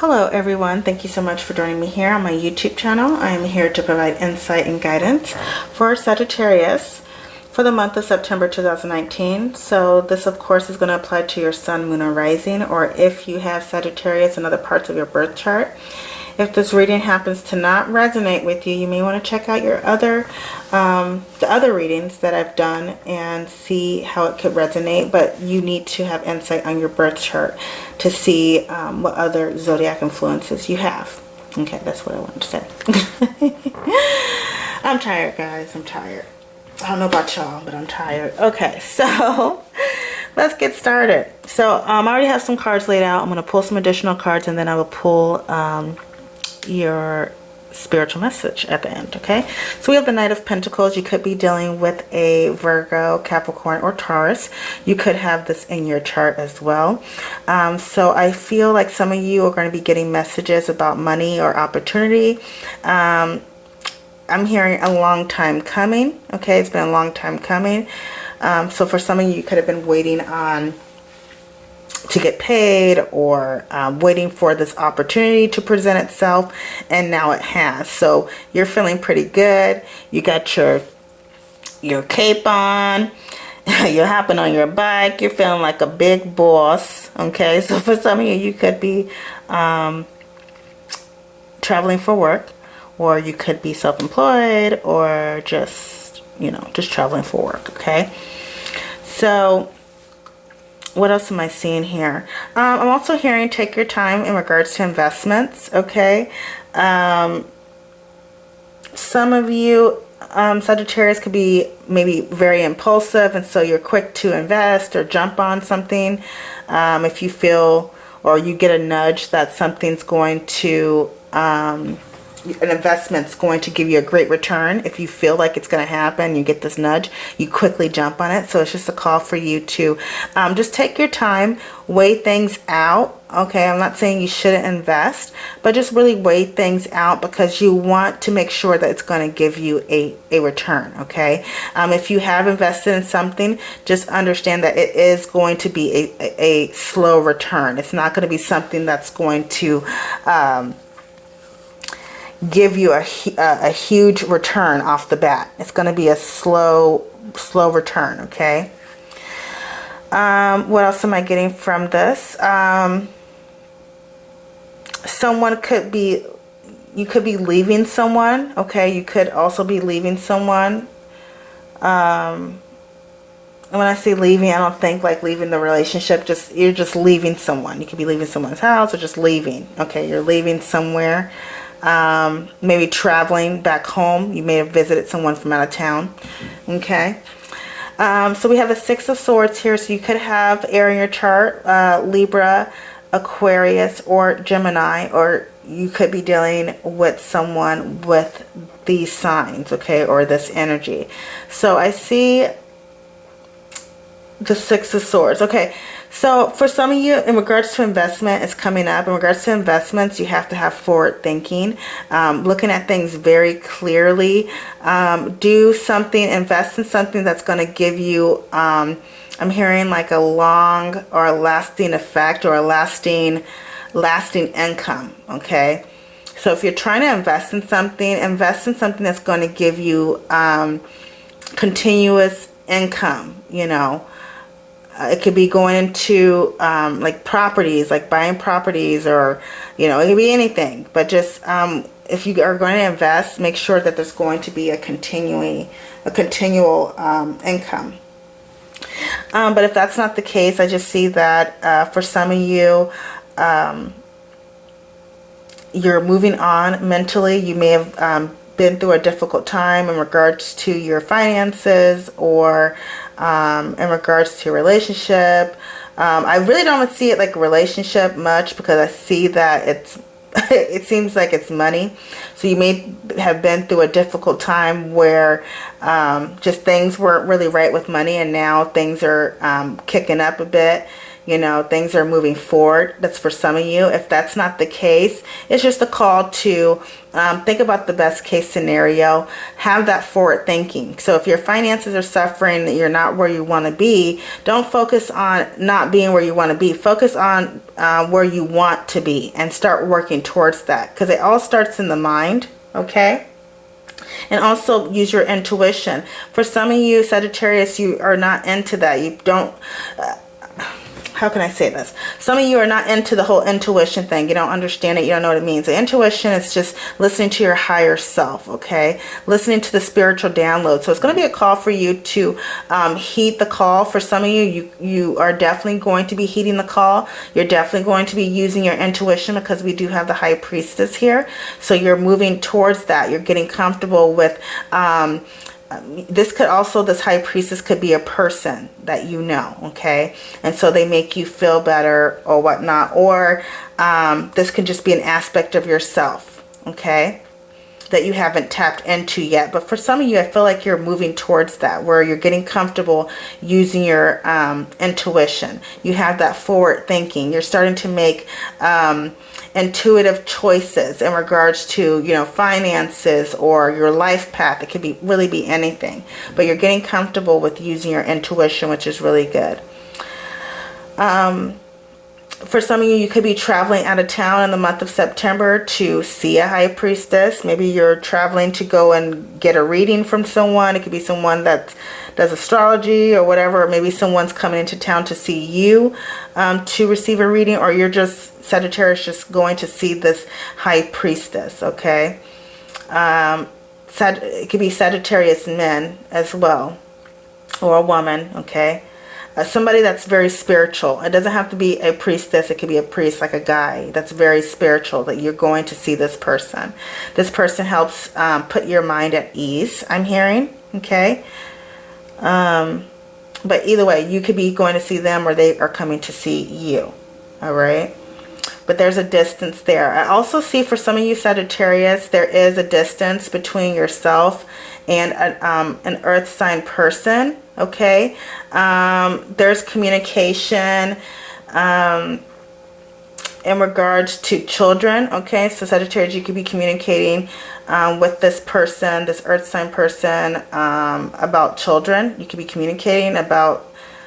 Hello everyone, thank you so much for joining me here on my YouTube channel. I am here to provide insight and guidance for Sagittarius for the month of September 2019. So this of course is going to apply to your sun, moon, or rising, or if you have Sagittarius in other parts of your birth chart. If this reading happens to not resonate with you, you may want to check out your other the other readings that I've done and see how it could resonate. But you need to have insight on your birth chart to see what other zodiac influences you have. Okay, that's what I wanted to say. I'm tired, guys. I'm tired. I don't know about y'all, but I'm tired. Okay, so let's get started. So I already have some cards laid out. I'm going to pull some additional cards, and then I will pull your spiritual message at the end. Okay, so we have the Knight of Pentacles. You could be dealing with a Virgo, Capricorn, or Taurus. You could have this in your chart as well. So I feel like some of you are going to be getting messages about money or opportunity. I'm hearing a long time coming. Okay, it's been a long time coming. So for some of you, you could have been waiting on to get paid, or waiting for this opportunity to present itself, and now it has. So you're feeling pretty good. You got your cape on. You're hopping on your bike. You're feeling like a big boss. Okay, so for some of you, you could be traveling for work, or you could be self-employed, or just, just traveling for work. Okay, so what else am I seeing here? I'm also hearing take your time in regards to investments. Okay, some of you Sagittarius could be maybe very impulsive, and so you're quick to invest or jump on something if you feel, or you get a nudge that something's going to an investment's going to give you a great return. If you feel like it's going to happen, you get this nudge, you quickly jump on it. So it's just a call for you to just take your time, weigh things out. Okay, I'm not saying you shouldn't invest, but just really weigh things out, because you want to make sure that it's going to give you a return. Okay, if you have invested in something, just understand that it is going to be a slow return. It's not going to be something that's going to give you a huge return off the bat. It's going to be a slow return. Okay, what else am I getting from this? Someone could be, you could be leaving someone. Okay, you could also be leaving someone. And when I say leaving, I don't think like leaving the relationship, you're just leaving someone. You could be leaving someone's house, or just leaving. Okay, you're leaving somewhere. Maybe traveling back home. You may have visited someone from out of town. Okay, so we have the Six of Swords here. So you could have air in your chart, Libra, Aquarius, or Gemini, or you could be dealing with someone with these signs, okay, or this energy. So I see the Six of Swords. Okay, so for some of you, in regards to investment, it's coming up. In regards to investments, you have to have forward thinking, looking at things very clearly. Do something, invest in something that's going to give you, I'm hearing like a long or lasting effect, or a lasting income. Okay, so if you're trying to invest in something that's going to give you continuous income. It could be going into like properties, like buying properties, or it could be anything. But just if you are going to invest, make sure that there's going to be a continual income. But if that's not the case, I just see that for some of you, you're moving on mentally. You may have been through a difficult time in regards to your finances, or in regards to your relationship. I really don't see it like a relationship much, because I see that it seems like it's money. So you may have been through a difficult time where just things weren't really right with money, and now things are kicking up a bit. You know, things are moving forward. That's for some of you. If that's not the case, it's just a call to think about the best case scenario. Have that forward thinking. So if your finances are suffering, that you're not where you want to be, don't focus on not being where you want to be. Focus on where you want to be and start working towards that, because it all starts in the mind, okay? And also use your intuition. For some of you, Sagittarius, you are not into that. You don't... how can I say this? Some of you are not into the whole intuition thing. You don't understand it. You don't know what it means. The intuition is just listening to your higher self, okay? Listening to the spiritual download. So it's going to be a call for you to heed the call. For some of you, you are definitely going to be heeding the call. You're definitely going to be using your intuition, because we do have the High Priestess here. So you're moving towards that. You're getting comfortable with... this High Priestess could be a person that you know, okay? And so they make you feel better or whatnot. Or this could just be an aspect of yourself, okay, that you haven't tapped into yet. But for some of you, I feel like you're moving towards that, where you're getting comfortable using your intuition. You have that forward thinking. You're starting to make... intuitive choices in regards to, you know, finances or your life path. It could be really be anything, but you're getting comfortable with using your intuition, which is really good. For some of you, you could be traveling out of town in the month of September to see a High Priestess. Maybe you're traveling to go and get a reading from someone. It could be someone that does astrology or whatever. Or maybe someone's coming into town to see you to receive a reading, or you're just, Sagittarius, just going to see this High Priestess, okay? It could be Sagittarius men as well, or a woman, okay? Somebody that's very spiritual. It doesn't have to be a priestess. It could be a priest, like a guy that's very spiritual, that you're going to see this person. This person helps put your mind at ease, I'm hearing, okay? But either way, you could be going to see them, or they are coming to see you, all right? But there's a distance there. I also see for some of you, Sagittarius, there is a distance between yourself and an earth sign person, okay? There's communication in regards to children, okay? So Sagittarius, you could be communicating with this person, this earth sign person, about children. You could be communicating about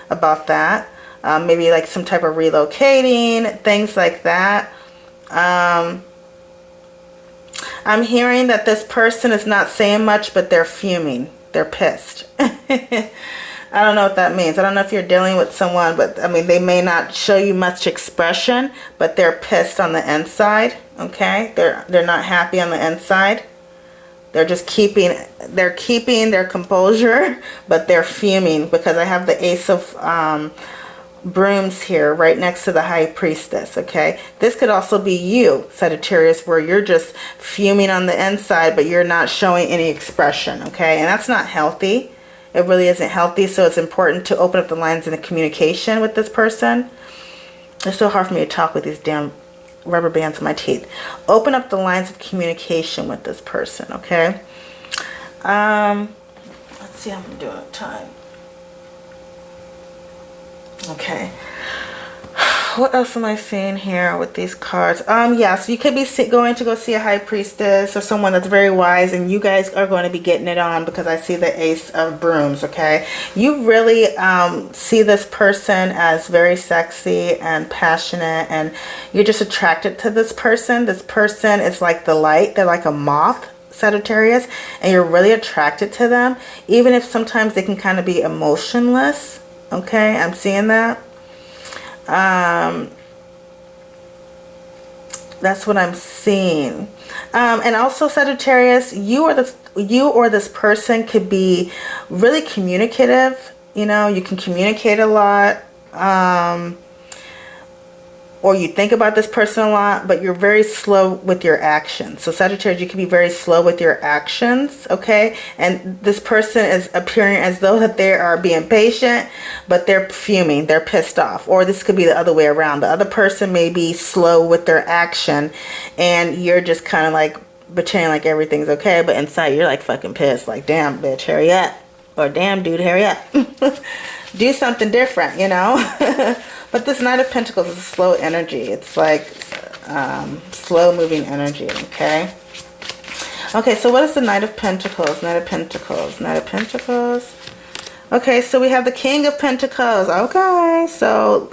that. Maybe like some type of relocating, things like that. I'm hearing that this person is not saying much, but they're fuming. They're pissed. I don't know what that means. I don't know if you're dealing with someone, but I mean, they may not show you much expression, but they're pissed on the inside, okay? They're not happy on the inside. They're just keeping their composure, but they're fuming, because I have the Ace of Brooms here right next to the High Priestess, okay? This could also be you, Sagittarius, where you're just fuming on the inside, but you're not showing any expression, okay? And that's not healthy. It really isn't healthy. So it's important to open up the lines in the communication with this person. It's so hard for me to talk with these damn rubber bands in my teeth. Open up the lines of communication with this person, okay? Let's see how I'm doing at time. Okay. What else am I seeing here with these cards? Yeah, so you could be going to go see a High Priestess or someone that's very wise, and you guys are going to be getting it on, because I see the Ace of Brooms, okay? You really see this person as very sexy and passionate, and you're just attracted to this person. This person is like the light. They're like a moth, Sagittarius, and you're really attracted to them, even if sometimes they can kind of be emotionless, okay? I'm seeing that. That's what I'm seeing. And also, Sagittarius, you or this person could be really communicative. You know, you can communicate a lot. Or you think about this person a lot, but you're very slow with your actions. So Sagittarius, you can be very slow with your actions, okay? And this person is appearing as though that they are being patient, but they're fuming, they're pissed off. Or this could be the other way around. The other person may be slow with their action, and you're just kind of like pretending like everything's okay, but inside you're like fucking pissed. Like, damn, bitch, hurry up. Or damn, dude, hurry up. Do something different, you know? But this Knight of Pentacles is a slow energy. It's like slow moving energy, okay? Okay, so what is the Knight of Pentacles? Knight of Pentacles, Knight of Pentacles. Okay, so we have the King of Pentacles. Okay, so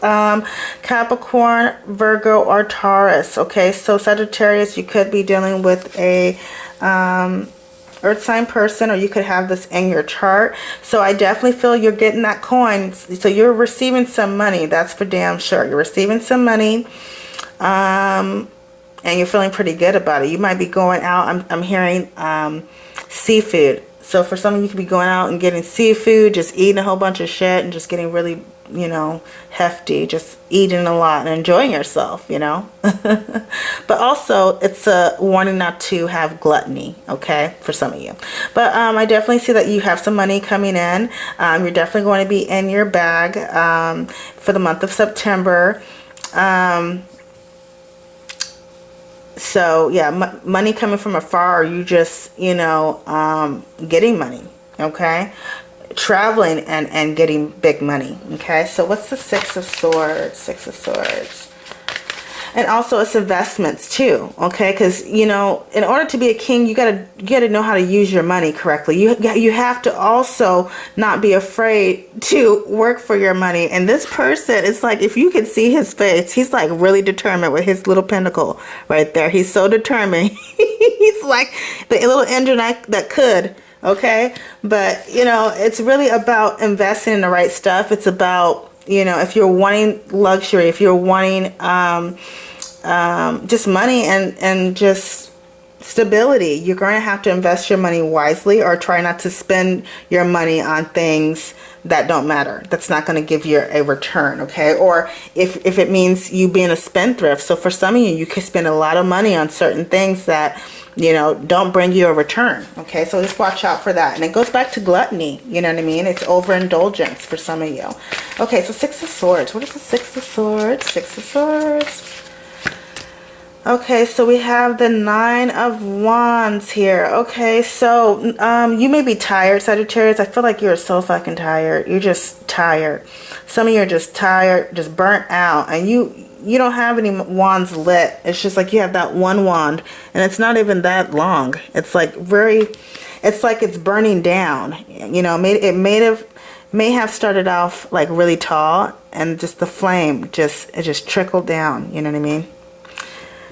Capricorn, Virgo, or Taurus. Okay, so Sagittarius, you could be dealing with a earth sign person, or you could have this in your chart. So I definitely feel you're getting that coin. So you're receiving some money. That's for damn sure. You're receiving some money. And you're feeling pretty good about it. You might be going out. I'm hearing seafood. So for some of you could be going out and getting seafood, just eating a whole bunch of shit and just getting really, you know, hefty, just eating a lot and enjoying yourself, you know. But also it's a warning not to have gluttony, okay, for some of you. But I definitely see that you have some money coming in. You're definitely going to be in your bag for the month of September. So yeah, money coming from afar, or you just, you know, getting money, okay? Traveling and getting big money, okay? So what's the Six of Swords? Six of Swords. And also it's investments too, okay? Because, you know, in order to be a king, you gotta know how to use your money correctly. You have to also not be afraid to work for your money. And this person, it's like, if you could see his face, he's like really determined with his little pentacle right there. He's so determined. He's like the little engine that could, okay? But, you know, it's really about investing in the right stuff. It's about, you know, if you're wanting luxury, if you're wanting just money and just stability, you're going to have to invest your money wisely, or try not to spend your money on things that don't matter. That's not going to give you a return, okay? Or if it means you being a spendthrift. So for some of you, you could spend a lot of money on certain things that, you know, don't bring you a return, okay? So just watch out for that. And it goes back to gluttony, you know what I mean? It's overindulgence for some of you. Okay, so Six of Swords. What is the Six of Swords? Six of Swords. Okay, so we have the Nine of Wands here. Okay, so you may be tired, Sagittarius. I feel like you're so fucking tired. You're just tired. Some of you are just tired, just burnt out, and you don't have any wands lit. It's just like you have that one wand, and it's not even that long. It's like it's like it's burning down. You know, it may have started off like really tall, and just the flame just trickled down. You know what I mean?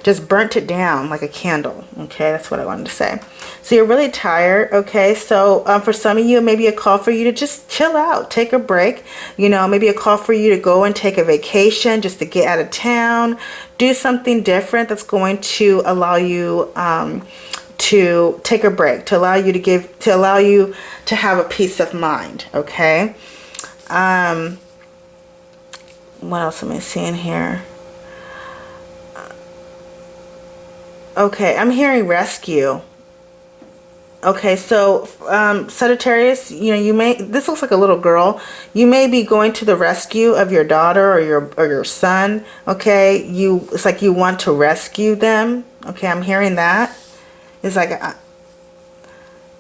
Just burnt it down like a candle. Okay, that's what I wanted to say. So you're really tired. Okay, so for some of you, maybe a call for you to just chill out, take a break. You know, maybe a call for you to go and take a vacation, just to get out of town, do something different that's going to allow you to take a break, to allow you to have a peace of mind. Okay. What else am I seeing here? Okay, I'm hearing rescue. Okay, so Sagittarius, you know, this looks like a little girl. You may be going to the rescue of your daughter or your son. Okay, it's like you want to rescue them. Okay, I'm hearing that. It's like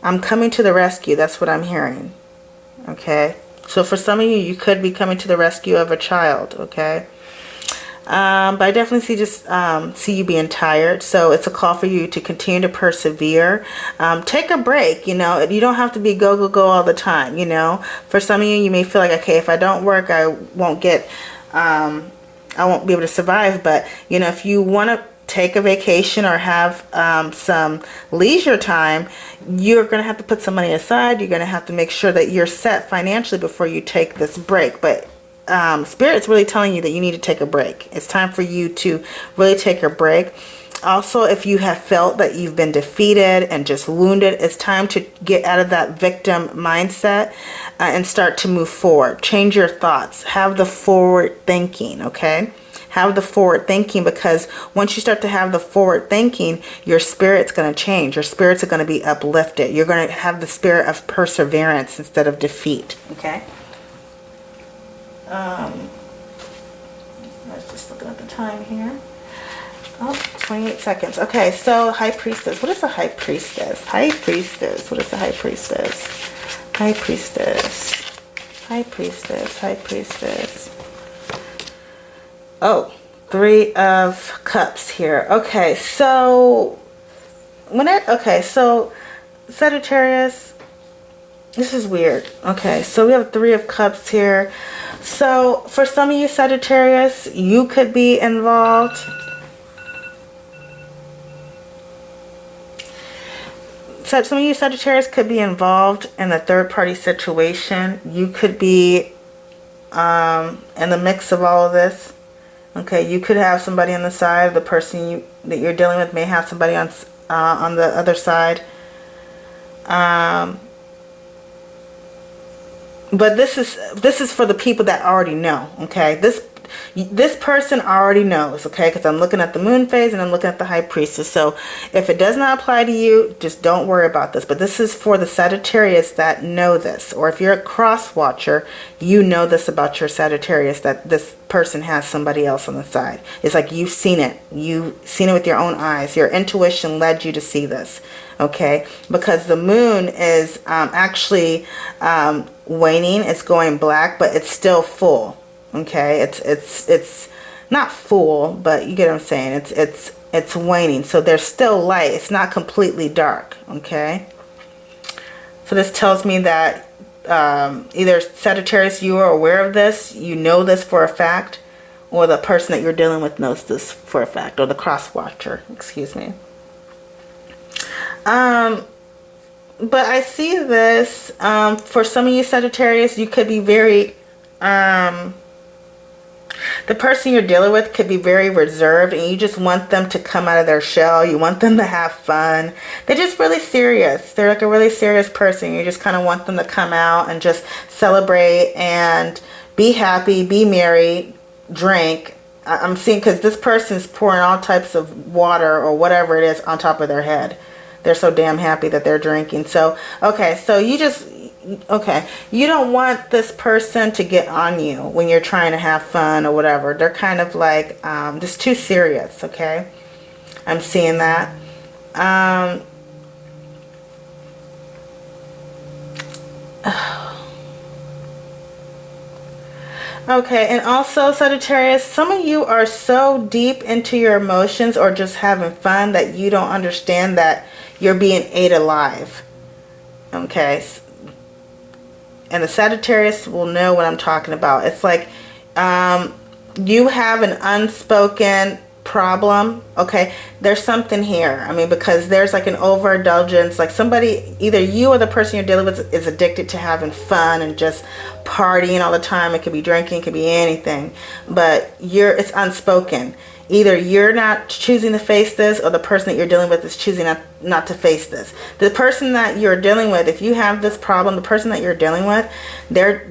I'm coming to the rescue. That's what I'm hearing. Okay, so for some of you, you could be coming to the rescue of a child. Okay. But I definitely see you being tired. So it's a call for you to continue to persevere. Take a break. You know, you don't have to be go all the time. You know, for some of you, you may feel like, okay, if I don't work, I won't be able to survive. But, you know, if you want to take a vacation or have some leisure time, you're going to have to put some money aside. You're going to have to make sure that you're set financially before you take this break. But Spirit's really telling you that you need to take a break. It's time for you to really take a break. Also, if you have felt that you've been defeated and just wounded, it's time to get out of that victim mindset and start to move forward. Change your thoughts. Have the forward thinking, okay? Have the forward thinking, because once you start to have the forward thinking, your spirit's going to change. Your spirits are going to be uplifted. You're going to have the spirit of perseverance instead of defeat, okay? Let's just look at the time here. Oh, 28 seconds. Okay, so High Priestess. What is a High Priestess? High Priestess. What is a High Priestess? High Priestess. High Priestess. High Priestess. Oh, Three of Cups here. Okay, so so Sagittarius, this is weird. Okay, so we have Three of Cups here. So for some of you Sagittarius, you could be involved. So some of you Sagittarius could be involved in a third-party situation. You could be in the mix of all of this. Okay, you could have somebody on the side. The person that you're dealing with may have somebody on the other side. But this is for the people that already know. Okay, this person already knows. Okay, because I'm looking at the moon phase and I'm looking at the high priestess. So if it does not apply to you, just don't worry about this. But this is for the Sagittarius that know this. Or if you're a cross watcher, you know this about your Sagittarius, that this person has somebody else on the side. It's like you've seen it. You've seen it with your own eyes. Your intuition led you to see this. Okay, because the moon is actually waning. It's going black, but it's still full. Okay, it's not full, but you get what I'm saying. It's waning, so there's still light. It's not completely dark. Okay, so this tells me that either Sagittarius, you are aware of this, you know this for a fact, or the person that you're dealing with knows this for a fact, or the cross watcher, excuse me. But I see this for some of you Sagittarius, you could be very the person you're dealing with could be very reserved, and you just want them to come out of their shell. You want them to have fun. They're just really serious. They're like a really serious person. You just kind of want them to come out and just celebrate and be happy, be merry, drink. I'm seeing, because this person's pouring all types of water or whatever it is on top of their head. They're so damn happy that they're drinking. So, okay, so you don't want this person to get on you when you're trying to have fun or whatever. They're kind of like just too serious, okay? I'm seeing that. Okay, and also Sagittarius, some of you are so deep into your emotions or just having fun that you don't understand that you're being ate alive. Okay, and the Sagittarius will know what I'm talking about. It's like you have an unspoken problem. Okay, there's something here. I mean, because there's like an overindulgence, like somebody, either you or the person you're dealing with is addicted to having fun and just partying all the time. It could be drinking, it could be anything, but it's unspoken. Either you're not choosing to face this, or the person that you're dealing with is choosing not to face this. The person that you're dealing with, if you have this problem, the person that you're dealing with, they're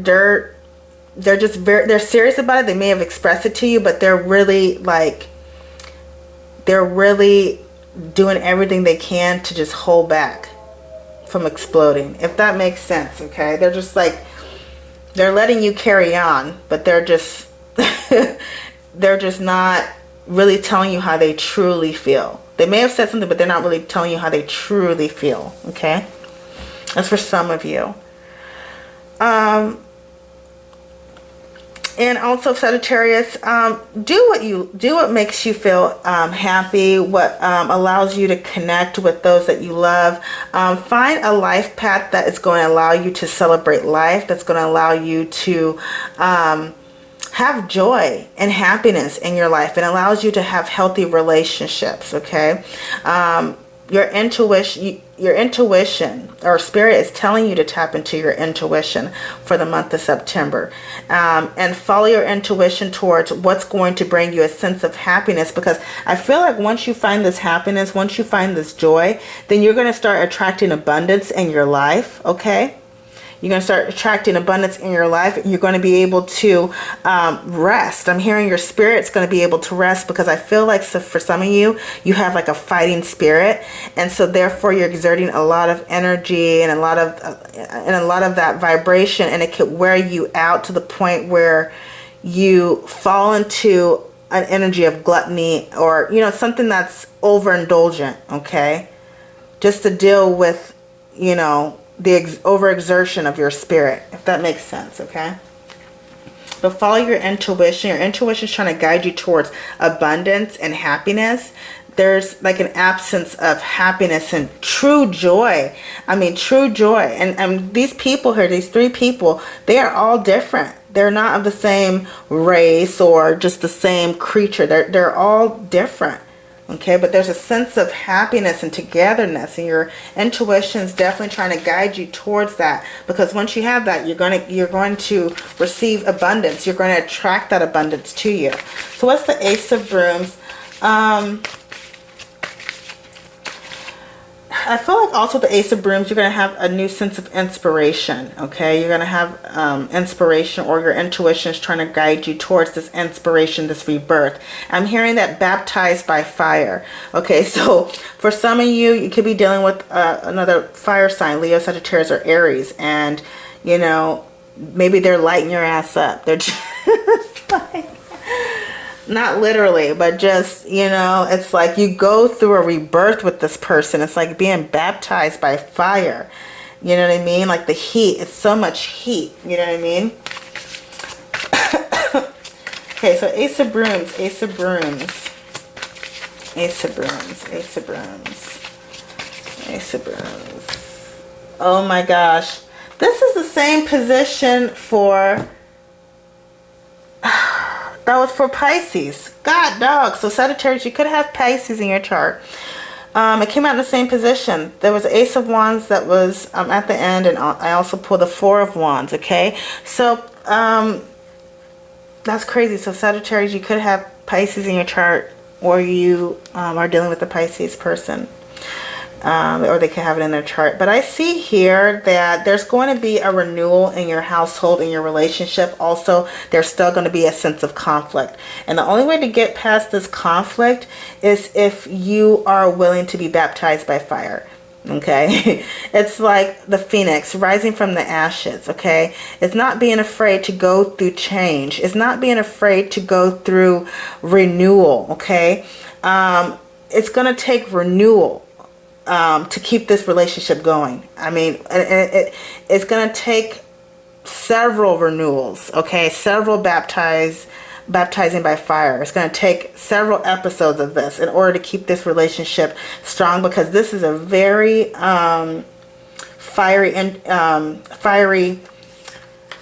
just they're serious about it. They may have expressed it to you, but they're really doing everything they can to just hold back from exploding, if that makes sense. Okay, they're just like, they're letting you carry on, but they're just they're just not really telling you how they truly feel. They may have said something, but they're not really telling you how they truly feel. Okay, that's for some of you. And also Sagittarius, do what makes you feel happy, what allows you to connect with those that you love. Find a life path that is going to allow you to celebrate life, that's going to allow you to have joy and happiness in your life, and allows you to have healthy relationships. Okay, your intuition or spirit is telling you to tap into your intuition for the month of September, and follow your intuition towards what's going to bring you a sense of happiness, because I feel like once you find this happiness, once you find this joy, then you're going to start attracting abundance in your life. Okay, you're going to start attracting abundance in your life. You're going to be able to rest. I'm hearing your spirit's going to be able to rest, because I feel like, so for some of you, you have like a fighting spirit, and so therefore you're exerting a lot of energy and a lot of that vibration, and it could wear you out to the point where you fall into an energy of gluttony, or something that's overindulgent. Okay, just to deal with the overexertion of your spirit, if that makes sense. Okay, but follow your intuition. Your intuition is trying to guide you towards abundance and happiness. There's like an absence of happiness and true joy. I mean, true joy. And these people here, these three people, they are all different. They're not of the same race or just the same creature. They're all different. Okay, but there's a sense of happiness and togetherness, and your intuition is definitely trying to guide you towards that, because once you have that, you're going to receive abundance. You're going to attract that abundance to you. So what's the Ace of Brooms? I feel like also the Ace of Brooms, you're going to have a new sense of inspiration, okay? You're going to have inspiration, or your intuition is trying to guide you towards this inspiration, this rebirth. I'm hearing that baptized by fire, okay? So for some of you, you could be dealing with another fire sign, Leo, Sagittarius, or Aries, and, you know, maybe they're lighting your ass up. They're just like... Not literally, but just, you know, it's like you go through a rebirth with this person. It's like being baptized by fire. You know what I mean? Like the heat. It's so much heat. You know what I mean? Okay, so Ace of Brooms, Ace of Brooms, Ace of Brooms, Ace of Brooms, Ace of Brooms. Oh my gosh. This is the same position for... That was for Pisces. God, dog. So Sagittarius, you could have Pisces in your chart. It came out in the same position. There was Ace of Wands that was at the end, and I also pulled the Four of Wands, okay? So, that's crazy. So Sagittarius, you could have Pisces in your chart, or you are dealing with a Pisces person. Or they can have it in their chart. But I see here that there's going to be a renewal in your household, in your relationship. Also, there's still going to be a sense of conflict. And the only way to get past this conflict is if you are willing to be baptized by fire. Okay? It's like the phoenix rising from the ashes. Okay? It's not being afraid to go through change. It's not being afraid to go through renewal. Okay? It's going to take renewal to keep this relationship going. I mean, it's going to take several renewals, okay? Several baptizing by fire. It's going to take several episodes of this in order to keep this relationship strong, because this is a very fiery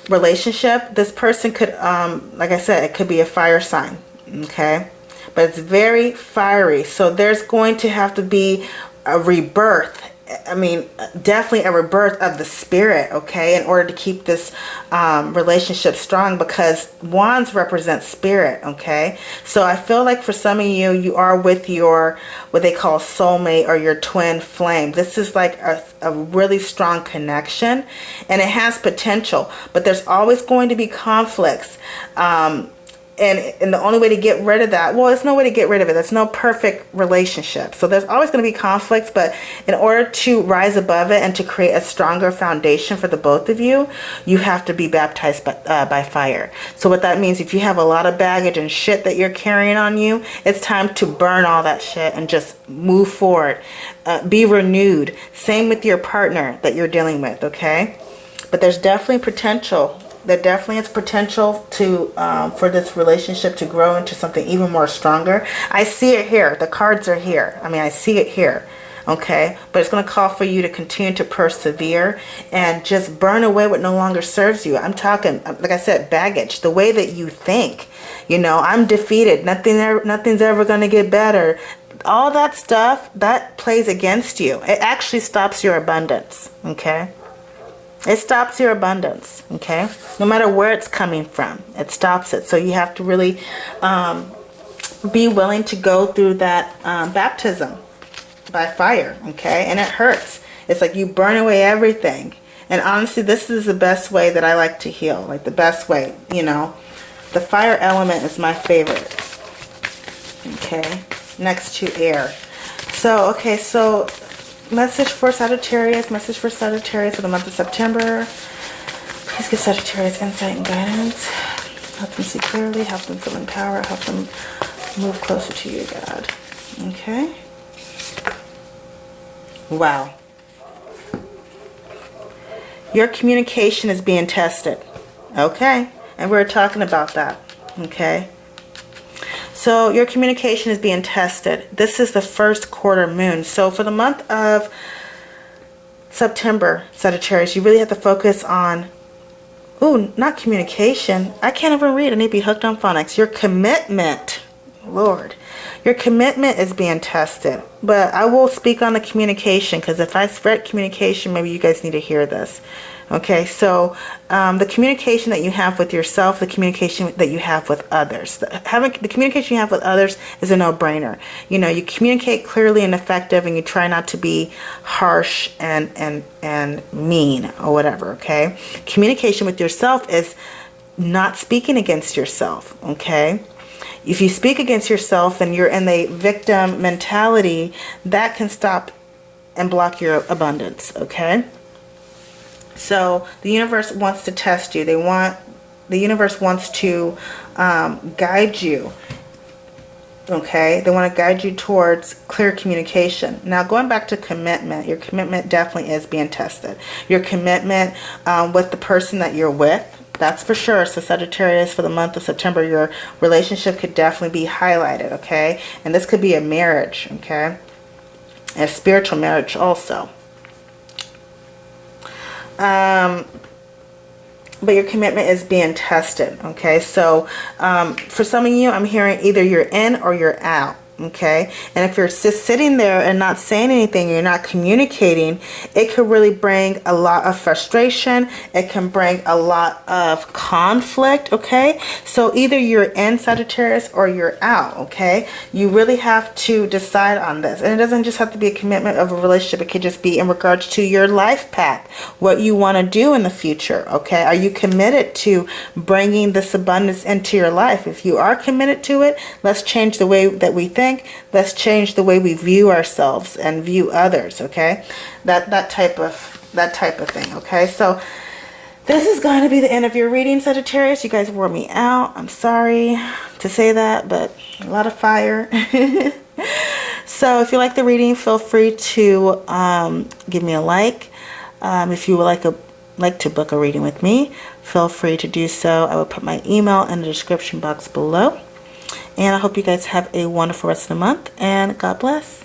relationship. This person could, like I said, it could be a fire sign, okay? But it's very fiery. So there's going to have to be a rebirth. I mean, definitely a rebirth of the spirit, okay, in order to keep this relationship strong, because wands represent spirit, okay? So I feel like for some of you, you are with your, what they call soulmate, or your twin flame. This is like a really strong connection, and it has potential, but there's always going to be conflicts. And the only way to get rid of that, well, there's no way to get rid of it. There's no perfect relationship. So there's always going to be conflicts, but in order to rise above it and to create a stronger foundation for the both of you, you have to be baptized by fire. So what that means, if you have a lot of baggage and shit that you're carrying on you, it's time to burn all that shit and just move forward. Be renewed. Same with your partner that you're dealing with, okay? But there's definitely potential. There definitely is potential to for this relationship to grow into something even more stronger. I see it here. The cards are here. I mean, I see it here. Okay, but it's going to call for you to continue to persevere and just burn away what no longer serves you. I'm talking, like I said, baggage, the way that you think. You know, I'm defeated. Nothing's ever going to get better. All that stuff, that plays against you. It actually stops your abundance. Okay. It stops your abundance, okay? No matter where it's coming from, it stops it. So you have to really be willing to go through that baptism by fire, okay? And it hurts. It's like you burn away everything. And honestly, this is the best way that I like to heal, like the best way, you know. The fire element is my favorite, okay? Next to air. So, okay, so... message for Sagittarius for the month of September. Please give Sagittarius insight and guidance. Help them see clearly, help them feel empowered, help them move closer to you, God. Okay. Wow. Your communication is being tested. Okay. And we're talking about that, okay? So your communication is being tested. This is the first quarter moon. So for the month of September, Sagittarius, you really have to focus on, ooh, not communication. I can't even read. I need to be hooked on phonics. Your commitment, Lord. Your commitment is being tested. But I will speak on the communication, because if I spread communication, maybe you guys need to hear this. Okay, so the communication that you have with yourself, the communication that you have with others. The communication you have with others is a no-brainer. You know, you communicate clearly and effective, and you try not to be harsh and mean or whatever, okay? Communication with yourself is not speaking against yourself, okay? If you speak against yourself and you're in the victim mentality, that can stop and block your abundance, okay? So the universe wants to test you. The universe wants to guide you. Okay, they want to guide you towards clear communication. Now, going back to commitment, your commitment definitely is being tested. Your commitment with the person that you're with, that's for sure. So Sagittarius, for the month of September, your relationship could definitely be highlighted. Okay, and this could be a marriage. Okay, a spiritual marriage also. But your commitment is being tested, okay? So for some of you, I'm hearing either you're in or you're out, okay? And if you're just sitting there and not saying anything, you're not communicating, it could really bring a lot of frustration. It can bring a lot of conflict, okay? So either you're in, Sagittarius, or you're out, okay? You really have to decide on this. And it doesn't just have to be a commitment of a relationship. It could just be in regards to your life path, what you want to do in the future, okay? Are you committed to bringing this abundance into your life? If you are committed to it, let's change the way that we think. Let's change the way we view ourselves and view others, okay? That type of thing, okay? So this is going to be the end of your reading, Sagittarius. You guys wore me out. I'm sorry to say that, but a lot of fire. So if you like the reading, feel free to give me a like. If you would like to book a reading with me, feel free to do so. I will put my email in the description box below. And I hope you guys have a wonderful rest of the month, and God bless.